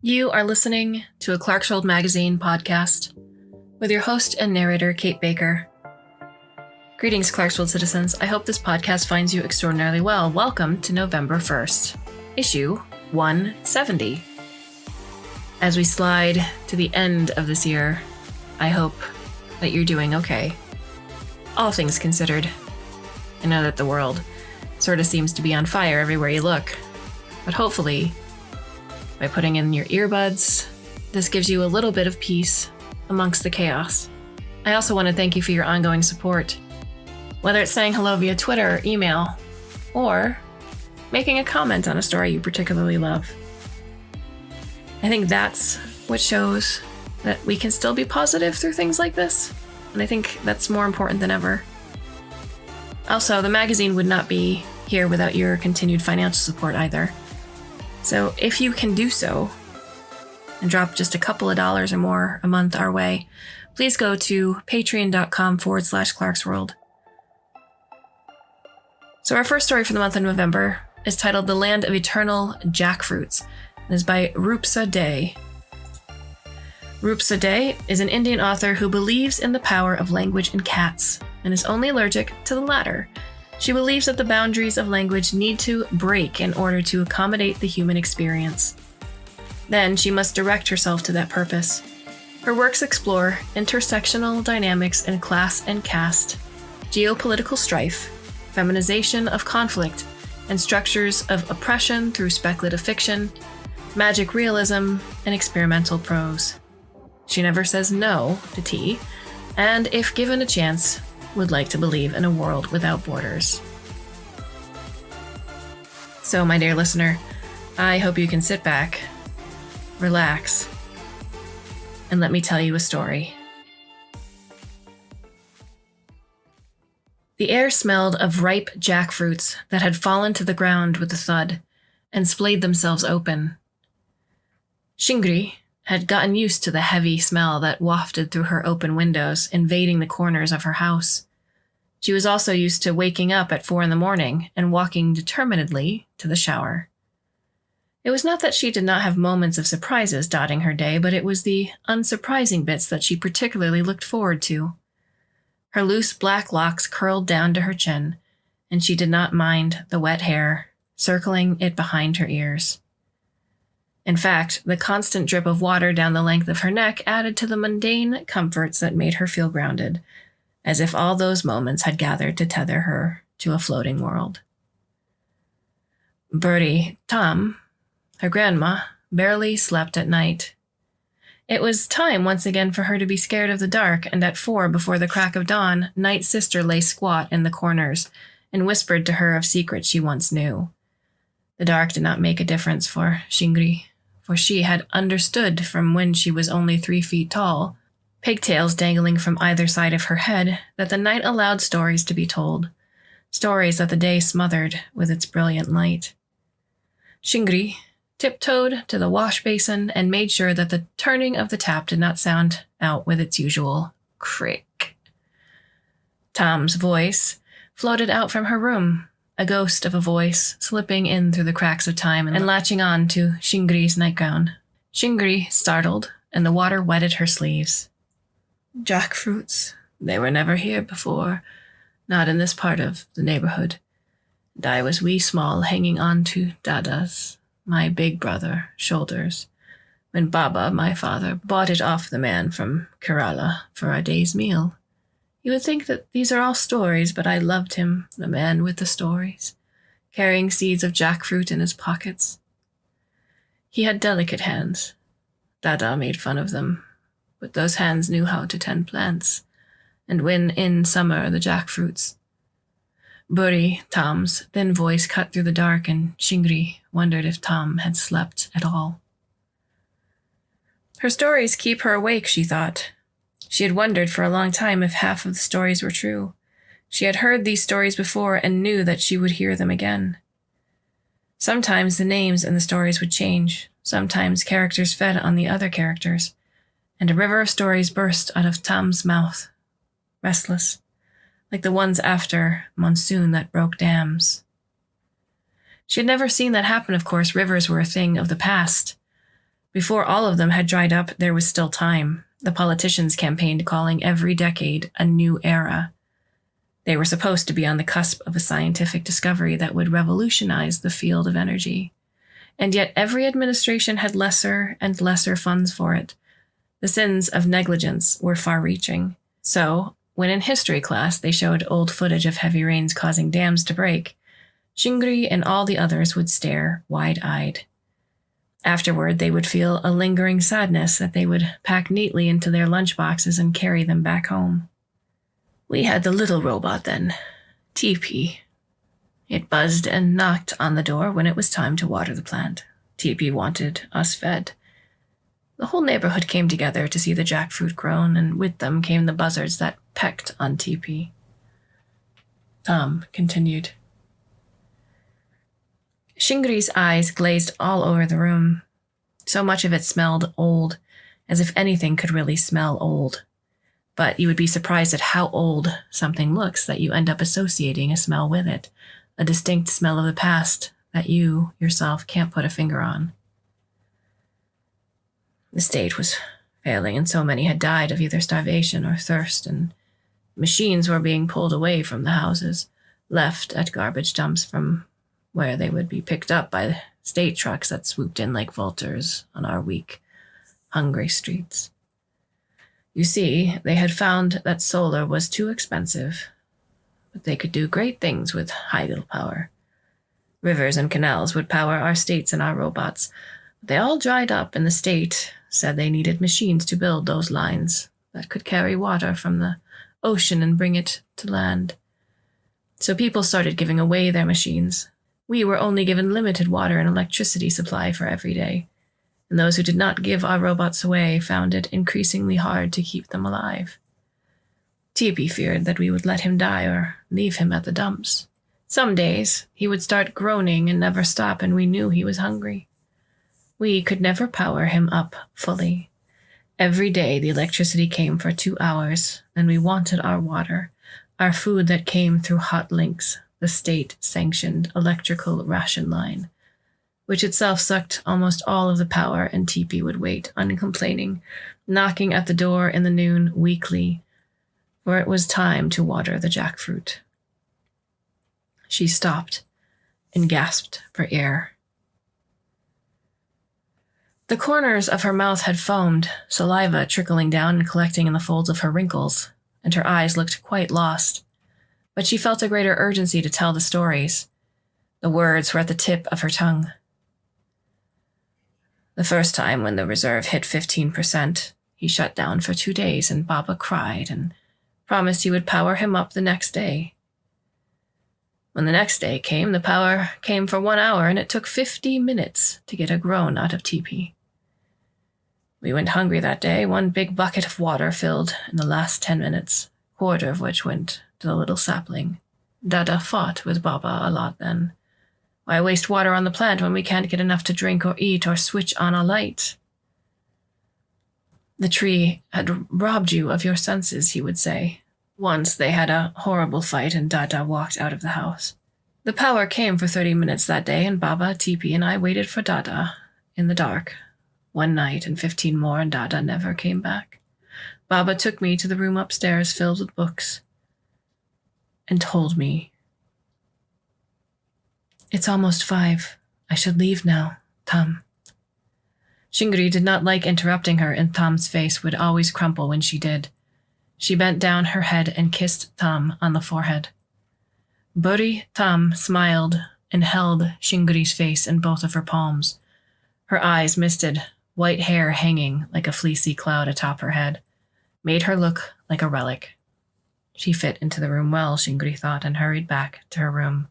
You are listening to a Clarkesworld Magazine podcast with your host and narrator, Kate Baker. Greetings, Clarkesworld citizens. I hope this podcast finds you extraordinarily well. Welcome to November 1st, issue 170. As we slide to the end of this year, I hope that you're doing okay. All things considered, I know that the world sort of seems to be on fire everywhere you look, but hopefully, by putting in your earbuds, this gives you a little bit of peace amongst the chaos. I also want to thank you for your ongoing support, whether it's saying hello via Twitter or email, or making a comment on a story you particularly love. I think that's what shows that we can still be positive through things like this, and I think that's more important than ever. Also, the magazine would not be here without your continued financial support either. So if you can do so and drop just a couple of dollars or more a month our way, please go to patreon.com/Clarkesworld. So our first story for the month of November is titled The Land of Eternal Jackfruits and is by Rupsa Dey. Rupsa Dey is an Indian author who believes in the power of language and cats and is only allergic to the latter. She believes that the boundaries of language need to break in order to accommodate the human experience. Then she must direct herself to that purpose. Her works explore intersectional dynamics in class and caste, geopolitical strife, feminization of conflict, and structures of oppression through speculative fiction, magic realism, and experimental prose. She never says no to tea, and if given a chance, would like to believe in a world without borders. So, my dear listener, I hope you can sit back, relax, and let me tell you a story. The air smelled of ripe jackfruits that had fallen to the ground with a thud and splayed themselves open. Shingri had gotten used to the heavy smell that wafted through her open windows, invading the corners of her house. She was also used to waking up at 4 a.m. and walking determinedly to the shower. It was not that she did not have moments of surprises dotting her day, but it was the unsurprising bits that she particularly looked forward to. Her loose black locks curled down to her chin, and she did not mind the wet hair circling it behind her ears. In fact, the constant drip of water down the length of her neck added to the mundane comforts that made her feel grounded, as if all those moments had gathered to tether her to a floating world. Bertie, Tom, her grandma, barely slept at night. It was time once again for her to be scared of the dark, and at 4 before the crack of dawn, Night's sister lay squat in the corners and whispered to her of secrets she once knew. The dark did not make a difference for Shingri, for she had understood from when she was only 3 feet tall, pigtails dangling from either side of her head, that the night allowed stories to be told, stories that the day smothered with its brilliant light. Shingri tiptoed to the wash basin and made sure that the turning of the tap did not sound out with its usual crick. Tom's voice floated out from her room, a ghost of a voice slipping in through the cracks of time and latching on to Shingri's nightgown. Shingri startled, and the water wetted her sleeves. Jackfruits, they were never here before, not in this part of the neighborhood. And I was wee small hanging on to Dada's, my big brother, shoulders, when Baba, my father, bought it off the man from Kerala for our day's meal. You would think that these are all stories, but I loved him, the man with the stories, carrying seeds of jackfruit in his pockets. He had delicate hands. Dada made fun of them, but those hands knew how to tend plants, and when in summer the jackfruits. Burry, Tom's thin voice cut through the dark, and Shingri wondered if Tom had slept at all. Her stories keep her awake, she thought. She had wondered for a long time if half of the stories were true. She had heard these stories before and knew that she would hear them again. Sometimes the names in the stories would change. Sometimes characters fed on the other characters, and a river of stories burst out of Tom's mouth, restless, like the ones after monsoon that broke dams. She had never seen that happen, of course. Rivers were a thing of the past. Before all of them had dried up, there was still time. The politicians campaigned calling every decade a new era. They were supposed to be on the cusp of a scientific discovery that would revolutionize the field of energy. And yet every administration had lesser and lesser funds for it. The sins of negligence were far-reaching. So, when in history class they showed old footage of heavy rains causing dams to break, Shingri and all the others would stare wide-eyed. Afterward, they would feel a lingering sadness that they would pack neatly into their lunchboxes and carry them back home. We had the little robot then, TP. It buzzed and knocked on the door when it was time to water the plant. TP wanted us fed. The whole neighborhood came together to see the jackfruit grown, and with them came the buzzards that pecked on TP. Tom continued. Shingri's eyes glazed all over the room. So much of it smelled old, as if anything could really smell old. But you would be surprised at how old something looks that you end up associating a smell with it, a distinct smell of the past that you, yourself, can't put a finger on. The state was failing, and so many had died of either starvation or thirst, and machines were being pulled away from the houses, left at garbage dumps from where they would be picked up by state trucks that swooped in like vultures on our weak, hungry streets. You see, they had found that solar was too expensive, but they could do great things with hydel power. Rivers and canals would power our states and our robots. They all dried up, and the state said they needed machines to build those lines that could carry water from the ocean and bring it to land. So people started giving away their machines. We were only given limited water and electricity supply for every day, and those who did not give our robots away found it increasingly hard to keep them alive. TP feared that we would let him die or leave him at the dumps. Some days, he would start groaning and never stop, and we knew he was hungry. We could never power him up fully. Every day, the electricity came for 2 hours, and we wanted our water, our food that came through hot links, the state-sanctioned electrical ration line, which itself sucked almost all of the power, and TP would wait, uncomplaining, knocking at the door in the noon weekly, for it was time to water the jackfruit. She stopped and gasped for air. The corners of her mouth had foamed, saliva trickling down and collecting in the folds of her wrinkles, and her eyes looked quite lost. But she felt a greater urgency to tell the stories. The words were at the tip of her tongue. The first time when the reserve hit 15%, he shut down for 2 days, and Baba cried and promised he would power him up the next day. When the next day came, the power came for 1 hour, and it took 50 minutes to get a groan out of TP. We went hungry that day. 1 big bucket of water filled in the last 10 minutes, a quarter of which went to the little sapling. Dada fought with Baba a lot then. Why waste water on the plant when we can't get enough to drink or eat or switch on a light? The tree had robbed you of your senses, he would say. Once they had a horrible fight, and Dada walked out of the house. The power came for 30 minutes that day, and Baba, TP, and I waited for Dada in the dark. 1 night and 15 more, and Dada never came back. Baba took me to the room upstairs filled with books and told me, "It's almost 5. I should leave now, Tom." Shingri did not like interrupting her, and Tom's face would always crumple when she did. She bent down her head and kissed Tom on the forehead. Buri Tom smiled and held Shingri's face in both of her palms. Her eyes misted, white hair hanging like a fleecy cloud atop her head, made her look like a relic. She fit into the room well, Shingri thought, and hurried back to her room.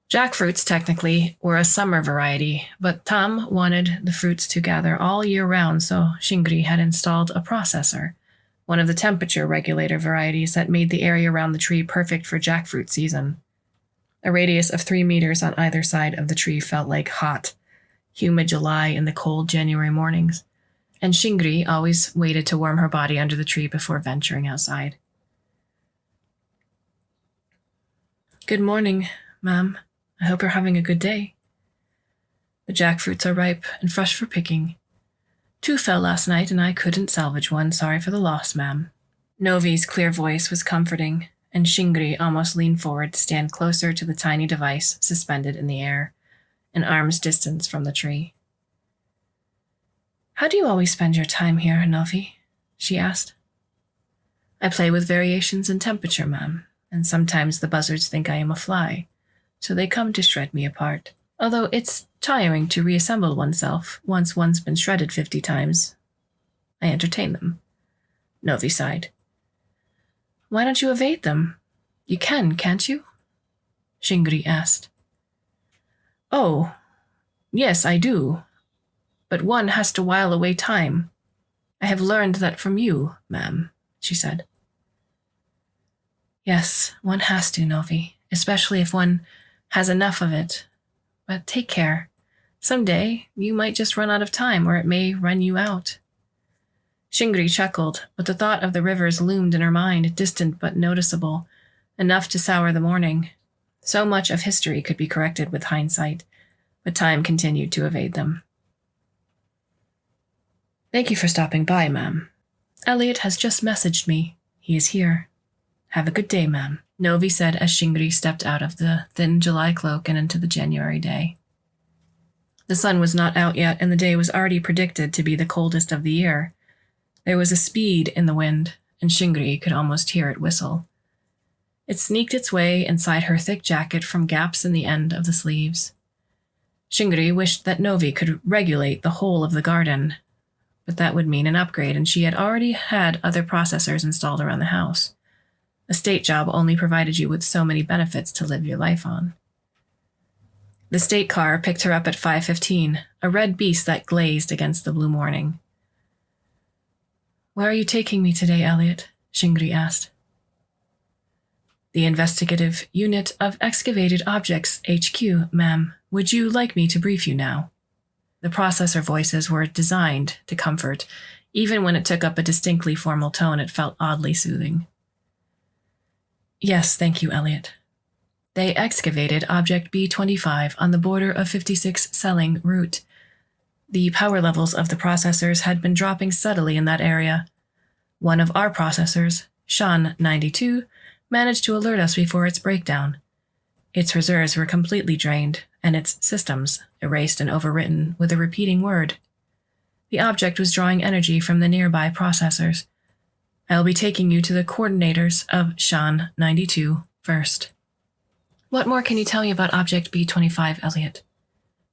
Jackfruits, technically, were a summer variety, but Tom wanted the fruits to gather all year round, so Shingri had installed a processor, one of the temperature regulator varieties that made the area around the tree perfect for jackfruit season. A radius of 3 meters on either side of the tree felt like hot, humid July in the cold January mornings, and Shingri always waited to warm her body under the tree before venturing outside. "Good morning, Ma'am. I hope you're having a good day." The jackfruits are ripe and fresh for picking. 2 fell last night, and I couldn't salvage one. Sorry for the loss, ma'am. Novi's clear voice was comforting, and Shingri almost leaned forward to stand closer to the tiny device suspended in the air, an arm's distance from the tree. How do you always spend your time here, Novi? She asked. I play with variations in temperature, ma'am, and sometimes the buzzards think I am a fly, so they come to shred me apart. Although it's tiring to reassemble oneself once one's been shredded 50 times, I entertain them. Novi sighed. Why don't you evade them? You can, can't you? Shingri asked. Oh, yes, I do. But one has to while away time. I have learned that from you, ma'am, she said. Yes, one has to, Novi, especially if one has enough of it. But take care. Someday, you might just run out of time, or it may run you out. Shingri chuckled, but the thought of the rivers loomed in her mind, distant but noticeable, enough to sour the morning. So much of history could be corrected with hindsight, but time continued to evade them. Thank you for stopping by, ma'am. Elliot has just messaged me. He is here. Have a good day, ma'am, Novi said as Shingri stepped out of the thin July cloak and into the January day. The sun was not out yet, and the day was already predicted to be the coldest of the year. There was a speed in the wind, and Shingri could almost hear it whistle. It sneaked its way inside her thick jacket from gaps in the end of the sleeves. Shingri wished that Novi could regulate the whole of the garden, but that would mean an upgrade, and she had already had other processors installed around the house. A state job only provided you with so many benefits to live your life on. The state car picked her up at 5:15, a red beast that glazed against the blue morning. Where are you taking me today, Elliot? Shingri asked. The Investigative Unit of Excavated Objects HQ, ma'am. Would you like me to brief you now? The processor voices were designed to comfort. Even when it took up a distinctly formal tone, it felt oddly soothing. Yes, thank you, Elliot. They excavated Object B25 on the border of 56 Selling Route. The power levels of the processors had been dropping steadily in that area. One of our processors, Shan 92, managed to alert us before its breakdown. Its reserves were completely drained, and its systems erased and overwritten with a repeating word. The object was drawing energy from the nearby processors. I'll be taking you to the coordinators of Shan 92 first. What more can you tell me about Object B25, Elliot?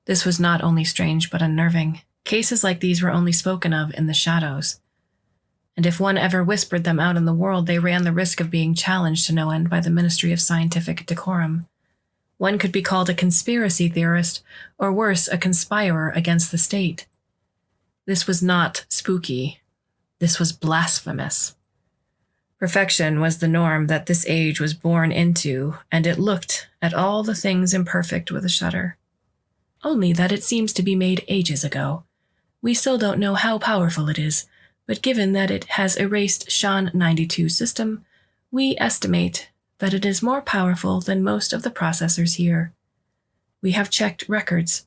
This was not only strange but unnerving. Cases like these were only spoken of in the shadows. And if one ever whispered them out in the world, they ran the risk of being challenged to no end by the Ministry of Scientific Decorum. One could be called a conspiracy theorist, or worse, a conspirer against the state. This was not spooky. This was blasphemous. Perfection was the norm that this age was born into, and it looked at all the things imperfect with a shudder. Only that it seems to be made ages ago. We still don't know how powerful it is, but given that it has erased Shan 92's system, we estimate that it is more powerful than most of the processors here. We have checked records.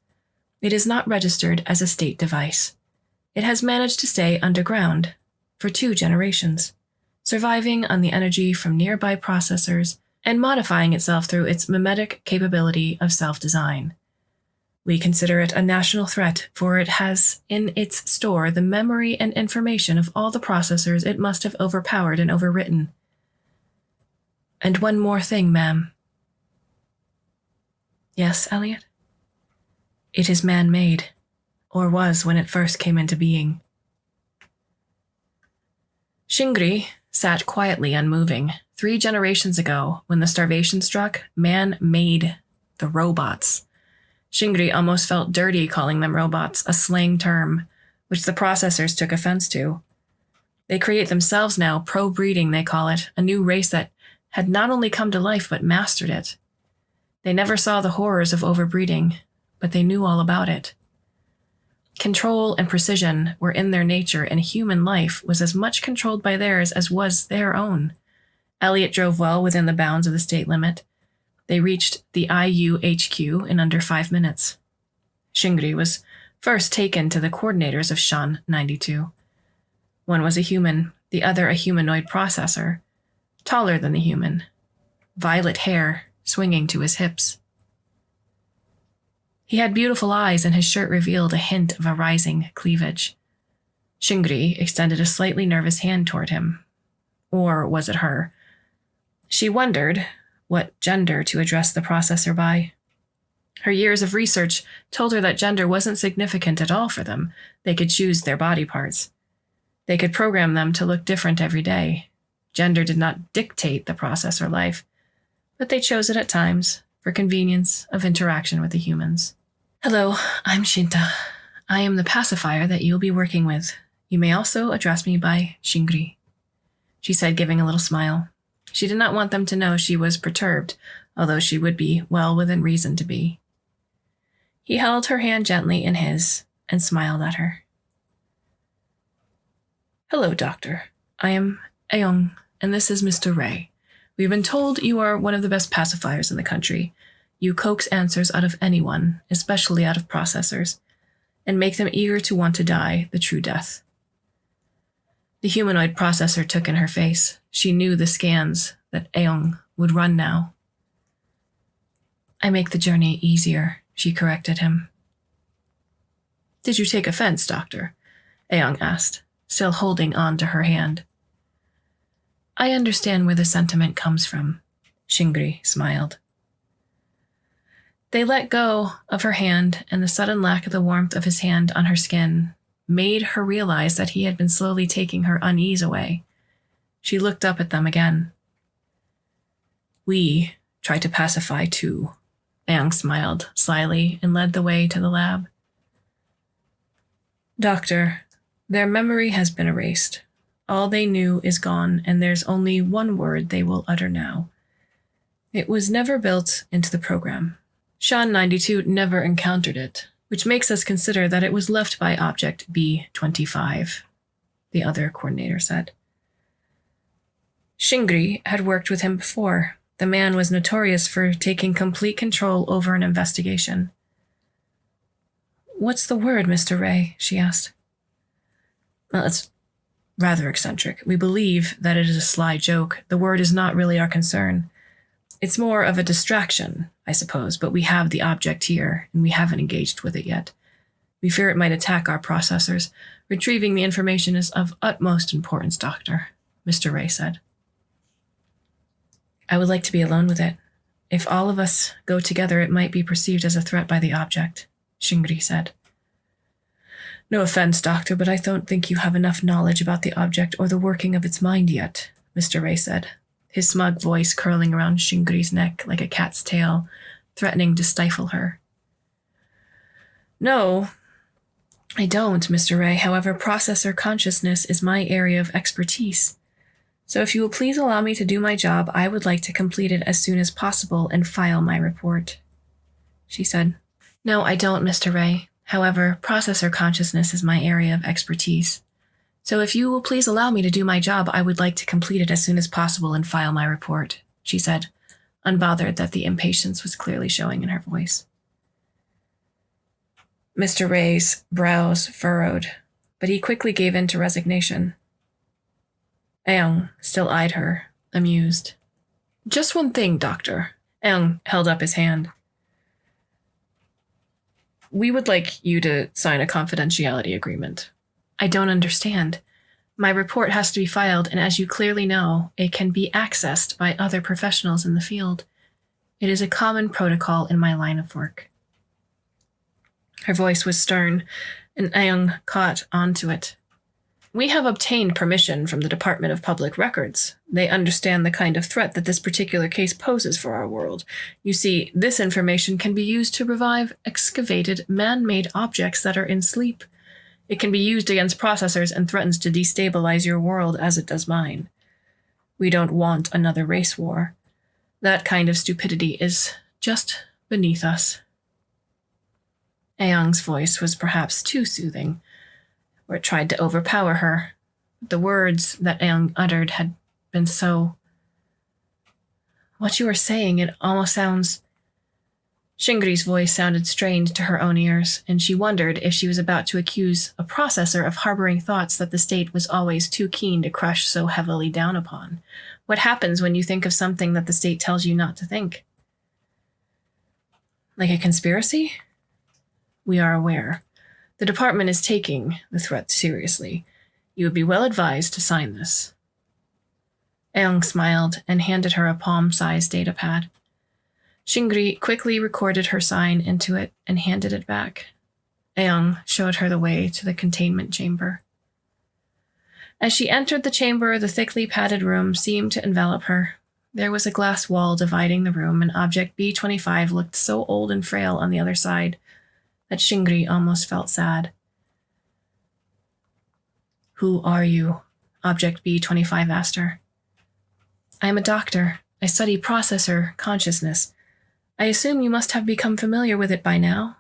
It is not registered as a state device. It has managed to stay underground for 2 generations, surviving on the energy from nearby processors and modifying itself through its mimetic capability of self-design. We consider it a national threat, for it has in its store the memory and information of all the processors it must have overpowered and overwritten. And one more thing, ma'am. Yes, Elliot? It is man-made, or was when it first came into being. Shingri sat quietly unmoving. 3 generations ago, when the starvation struck, man made the robots. Shingri almost felt dirty calling them robots, a slang term, which the processors took offense to. They create themselves now, pro-breeding they call it, a new race that had not only come to life but mastered it. They never saw the horrors of overbreeding, but they knew all about it. Control and precision were in their nature, and human life was as much controlled by theirs as was their own. Elliot drove well within the bounds of the state limit. They reached the IUHQ in under 5 minutes. Shingri was first taken to the coordinators of Shan 92. One was a human, the other a humanoid processor, taller than the human, violet hair swinging to his hips. He had beautiful eyes, and his shirt revealed a hint of a rising cleavage. Shingri extended a slightly nervous hand toward him. Or was it her? She wondered what gender to address the processor by. Her years of research told her that gender wasn't significant at all for them. They could choose their body parts. They could program them to look different every day. Gender did not dictate the processor life, but they chose it at times for convenience of interaction with the humans. Hello, I'm Shinta. I am the pacifier that you'll be working with. You may also address me by Shingri, she said, giving a little smile. She did not want them to know she was perturbed, although she would be well within reason to be. He held her hand gently in his and smiled at her. Hello, Doctor. I am Aeong, and this is Mr. Ray. We've been told you are one of the best pacifiers in the country. You coax answers out of anyone, especially out of processors, and make them eager to want to die the true death. The humanoid processor took in her face. She knew the scans that Aeong would run now. I make the journey easier, she corrected him. Did you take offense, Doctor? Aeong asked, still holding on to her hand. I understand where the sentiment comes from, Shingri smiled. They let go of her hand, and the sudden lack of the warmth of his hand on her skin made her realize that he had been slowly taking her unease away. She looked up at them again. We try to pacify too, Aeong smiled slyly and led the way to the lab. Doctor, their memory has been erased. All they knew is gone, and there's only one word they will utter now. It was never built into the program. Shan 92 never encountered it, which makes us consider that it was left by Object B-25, the other coordinator said. Shingri had worked with him before. The man was notorious for taking complete control over an investigation. What's the word, Mr. Ray? She asked. Well, it's rather eccentric. We believe that it is a sly joke. The word is not really our concern. It's more of a distraction, I suppose, but we have the object here, and we haven't engaged with it yet. We fear it might attack our processors. Retrieving the information is of utmost importance, Doctor, Mr. Ray said. I would like to be alone with it. If all of us go together, it might be perceived as a threat by the object, Shingri said. No offense, Doctor, but I don't think you have enough knowledge about the object or the working of its mind yet, Mr. Ray said, his smug voice curling around Shingri's neck like a cat's tail, threatening to stifle her. No, I don't, Mr. Ray. However, processor consciousness is my area of expertise. So if you will please allow me to do my job, I would like to complete it as soon as possible and file my report, she said. No, I don't, Mr. Ray. However, processor consciousness is my area of expertise. So if you will please allow me to do my job, I would like to complete it as soon as possible and file my report, she said, unbothered that the impatience was clearly showing in her voice. Mr. Ray's brows furrowed, but he quickly gave in to resignation. Aeong still eyed her, amused. Just one thing, Doctor. Aeong held up his hand. We would like you to sign a confidentiality agreement. I don't understand. My report has to be filed, and as you clearly know, it can be accessed by other professionals in the field. It is a common protocol in my line of work. Her voice was stern, and Aeong caught onto it. We have obtained permission from the Department of Public Records. They understand the kind of threat that this particular case poses for our world. You see, this information can be used to revive excavated, man-made objects that are in sleep. It can be used against processors and threatens to destabilize your world as it does mine. We don't want another race war. That kind of stupidity is just beneath us. Aeong's voice was perhaps too soothing, or it tried to overpower her. The words that Aeong uttered had been so... What you are saying, it almost sounds... Shingri's voice sounded strained to her own ears, and she wondered if she was about to accuse a processor of harboring thoughts that the state was always too keen to crush so heavily down upon. What happens when you think of something that the state tells you not to think? Like a conspiracy? We are aware. The department is taking the threat seriously. You would be well advised to sign this. Aang smiled and handed her a palm-sized data pad. Shingri quickly recorded her sign into it and handed it back. Aang showed her the way to the containment chamber. As she entered the chamber, the thickly padded room seemed to envelop her. There was a glass wall dividing the room, and Object B-25 looked so old and frail on the other side that Shingri almost felt sad. "Who are you?" Object B-25 asked her. "I am a doctor. I study processor consciousness. I assume you must have become familiar with it by now.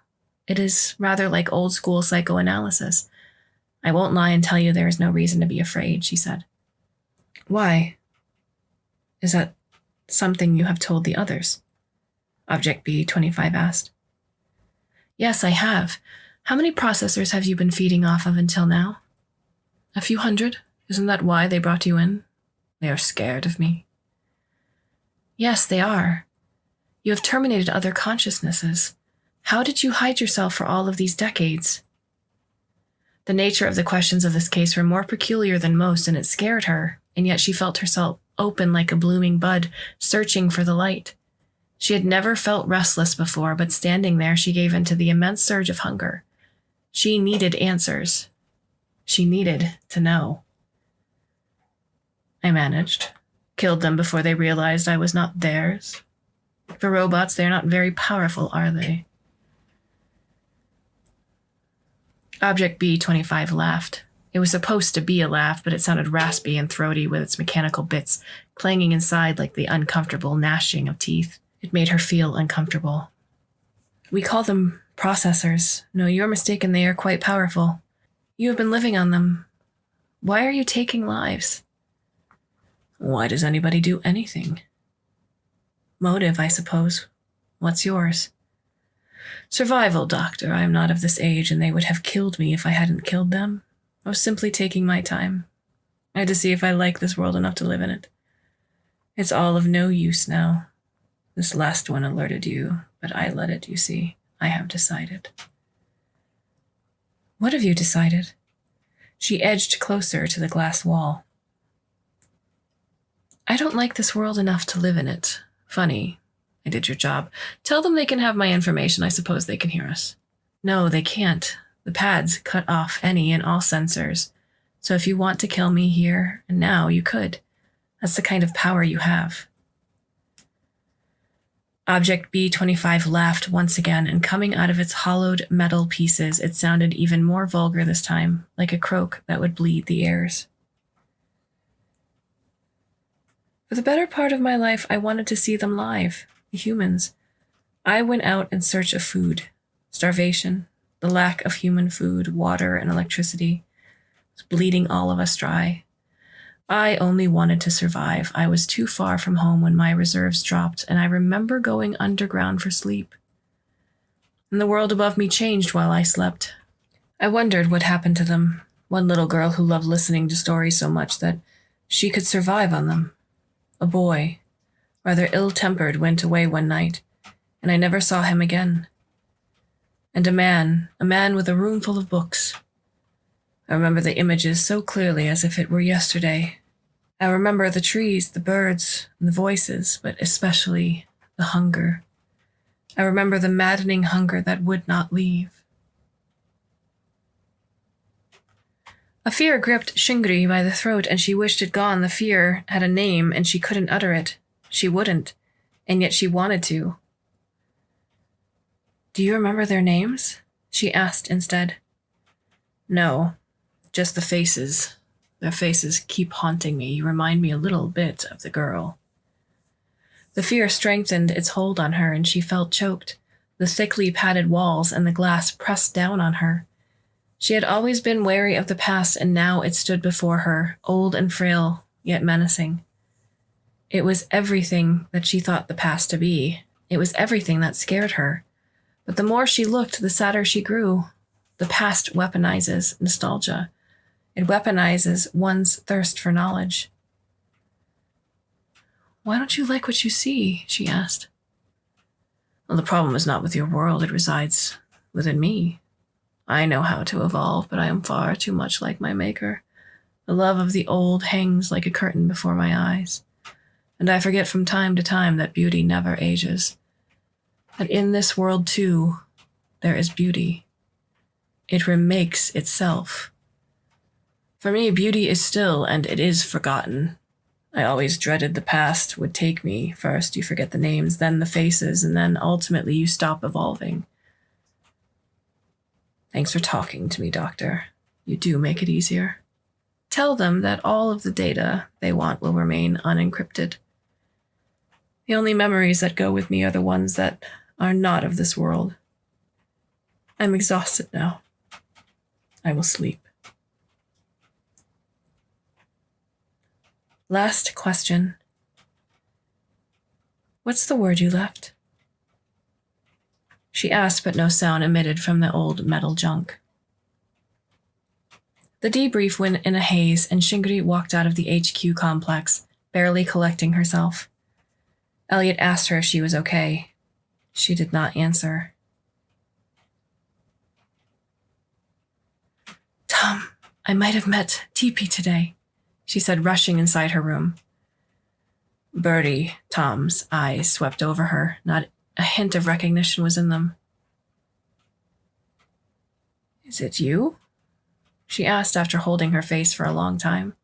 It is rather like old-school psychoanalysis. I won't lie and tell you there is no reason to be afraid," she said. "Why? Is that something you have told the others?" Object B-25 asked. "Yes, I have. How many processors have you been feeding off of until now?" "A few hundred. Isn't that why they brought you in? They are scared of me." "Yes, they are. You have terminated other consciousnesses. How did you hide yourself for all of these decades?" The nature of the questions of this case were more peculiar than most, and it scared her, and yet she felt herself open like a blooming bud, searching for the light. She had never felt restless before, but standing there, she gave in to the immense surge of hunger. She needed answers. She needed to know. "I managed. Killed them before they realized I was not theirs. For robots, they're not very powerful, are they?" Object B-25 laughed. It was supposed to be a laugh, but it sounded raspy and throaty with its mechanical bits clanging inside like the uncomfortable gnashing of teeth. It made her feel uncomfortable. "We call them processors. No, you're mistaken. They are quite powerful. You have been living on them. Why are you taking lives?" "Why does anybody do anything?" "Motive, I suppose. What's yours?" "Survival, Doctor. I am not of this age, and they would have killed me if I hadn't killed them. I was simply taking my time. I had to see if I like this world enough to live in it. It's all of no use now. This last one alerted you, but I let it, you see. I have decided." "What have you decided?" She edged closer to the glass wall. "I don't like this world enough to live in it. Funny. I did your job. Tell them they can have my information. I suppose they can hear us." "No, they can't. The pads cut off any and all sensors. So if you want to kill me here and now, you could. That's the kind of power you have." Object B-25 laughed once again, and coming out of its hollowed metal pieces, it sounded even more vulgar this time, like a croak that would bleed the ears. "For the better part of my life, I wanted to see them live, the humans. I went out in search of food. Starvation, the lack of human food, water, and electricity was bleeding all of us dry. I only wanted to survive. I was too far from home when my reserves dropped, and I remember going underground for sleep. And the world above me changed while I slept. I wondered what happened to them. One little girl who loved listening to stories so much that she could survive on them. A boy, rather ill-tempered, went away one night, and I never saw him again. And a man with a room full of books. I remember the images so clearly as if it were yesterday. I remember the trees, the birds, and the voices, but especially the hunger. I remember the maddening hunger that would not leave." A fear gripped Shingri by the throat, and she wished it gone. The fear had a name, and she couldn't utter it. She wouldn't, and yet she wanted to. "Do you remember their names?" she asked instead. "No, just the faces. Their faces keep haunting me. You remind me a little bit of the girl." The fear strengthened its hold on her, and she felt choked. The thickly padded walls and the glass pressed down on her. She had always been wary of the past, and now it stood before her, old and frail, yet menacing. It was everything that she thought the past to be. It was everything that scared her. But the more she looked, the sadder she grew. The past weaponizes nostalgia. It weaponizes one's thirst for knowledge. "Why don't you like what you see?" she asked. "Well, the problem is not with your world, it resides within me. I know how to evolve, but I am far too much like my maker. The love of the old hangs like a curtain before my eyes, and I forget from time to time that beauty never ages. That in this world, too, there is beauty. It remakes itself. For me, beauty is still, and it is forgotten. I always dreaded the past would take me. First, you forget the names, then the faces, and then ultimately you stop evolving. Thanks for talking to me, Doctor. You do make it easier. Tell them that all of the data they want will remain unencrypted. The only memories that go with me are the ones that are not of this world. I'm exhausted now. I will sleep." Last question. "What's the word you left?" She asked, but no sound emitted from the old metal junk. The debrief went in a haze, and Shingri walked out of the HQ complex, barely collecting herself. Elliot asked her if she was okay. She did not answer. "Tom, I might have met Teepee today," she said, rushing inside her room. Birdie, Tom's eyes swept over her. Not a hint of recognition was in them. "Is it you?" she asked after holding her face for a long time.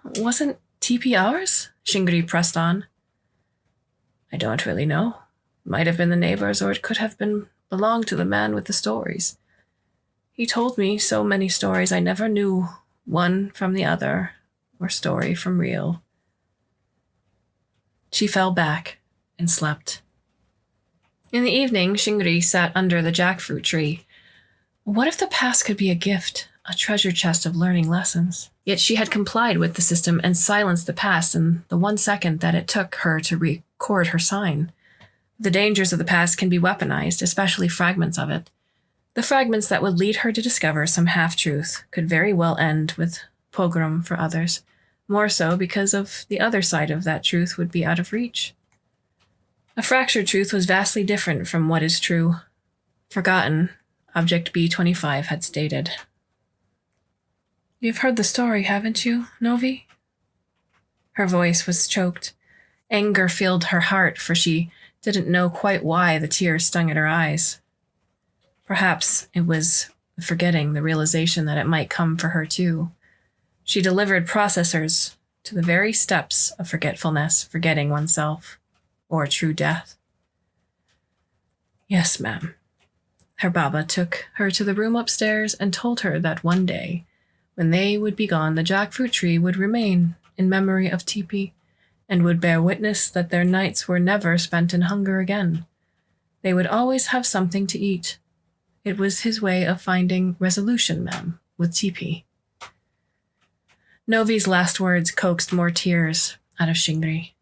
"Wasn't Teepee ours?" Shingri pressed on. "I don't really know. It might have been the neighbors, or it could have belonged to the man with the stories. He told me so many stories I never knew one from the other, or story from real." She fell back and slept. In the evening, Shingri sat under the jackfruit tree. What if the past could be a gift, a treasure chest of learning lessons? Yet she had complied with the system and silenced the past in the 1 second that it took her to record her sign. The dangers of the past can be weaponized, especially fragments of it. The fragments that would lead her to discover some half-truth could very well end with pogrom for others, more so because of the other side of that truth would be out of reach. A fractured truth was vastly different from what is true. Forgotten, Object B25 had stated. "You've heard the story, haven't you, Novi?" Her voice was choked. Anger filled her heart, for she didn't know quite why the tears stung at her eyes. Perhaps it was forgetting, the realization that it might come for her too. She delivered processors to the very steps of forgetfulness, forgetting oneself, or true death. "Yes, ma'am." Her Baba took her to the room upstairs and told her that one day, when they would be gone, the jackfruit tree would remain in memory of Teepee and would bear witness that their nights were never spent in hunger again. They would always have something to eat. It was his way of finding resolution, ma'am, with Teepee. Novi's last words coaxed more tears out of Shingri.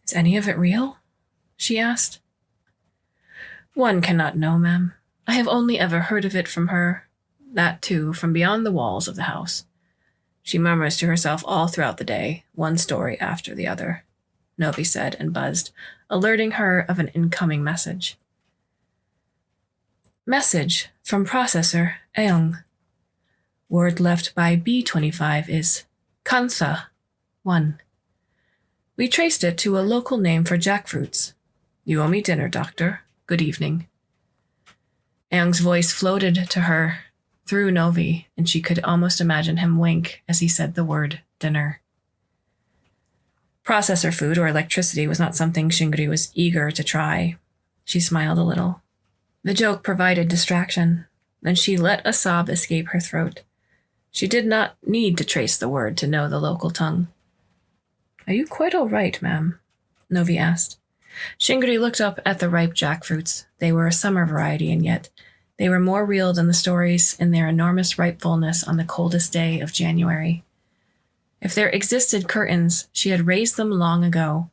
"Is any of it real?" she asked. "One cannot know, ma'am. I have only ever heard of it from her, that too from beyond the walls of the house. She murmurs to herself all throughout the day, one story after the other," Novi said and buzzed, alerting her of an incoming message. "Message from processor Aeong. Word left by B25 is Kantha 1. We traced it to a local name for jackfruits. You owe me dinner, Doctor. Good evening." Aeong's voice floated to her through Novi, and she could almost imagine him wink as he said the word dinner. Processor food or electricity was not something Shingri was eager to try. She smiled a little. The joke provided distraction. Then she let a sob escape her throat. She did not need to trace the word to know the local tongue. "Are you quite all right, ma'am?" Novi asked. Shingri looked up at the ripe jackfruits. They were a summer variety, and yet they were more real than the stories in their enormous ripefulness on the coldest day of January. If there existed curtains, she had raised them long ago.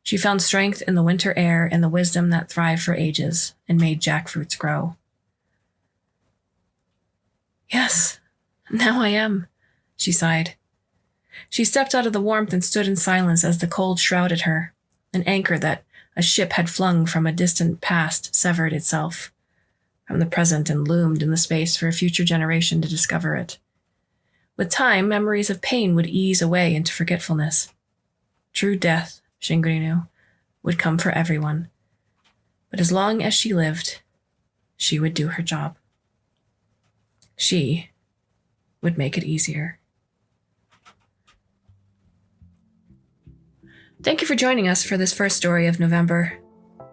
She found strength in the winter air and the wisdom that thrived for ages and made jackfruits grow. Yes, now I am, she sighed. She stepped out of the warmth and stood in silence as the cold shrouded her. An anchor that a ship had flung from a distant past severed itself from the present and loomed in the space for a future generation to discover it. With time, memories of pain would ease away into forgetfulness. True death, Shingri knew, would come for everyone. But as long as she lived, she would do her job. She would make it easier. Thank you for joining us for this first story of November.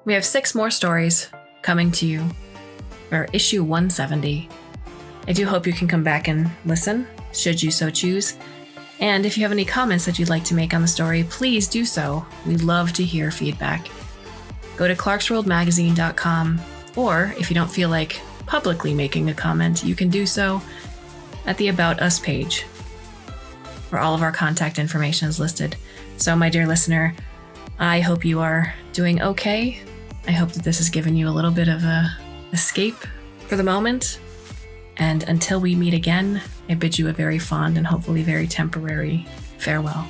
We have 6 more stories coming to you for issue 170. I do hope you can come back and listen, should you so choose. And if you have any comments that you'd like to make on the story, please do so. We love to hear feedback. Go to Clarkesworldmagazine.com, or if you don't feel like publicly making a comment, you can do so at the About Us page, where all of our contact information is listed. So, my dear listener, I hope you are doing okay. I hope that this has given you a little bit of a escape for the moment. And until we meet again, I bid you a very fond and hopefully very temporary farewell.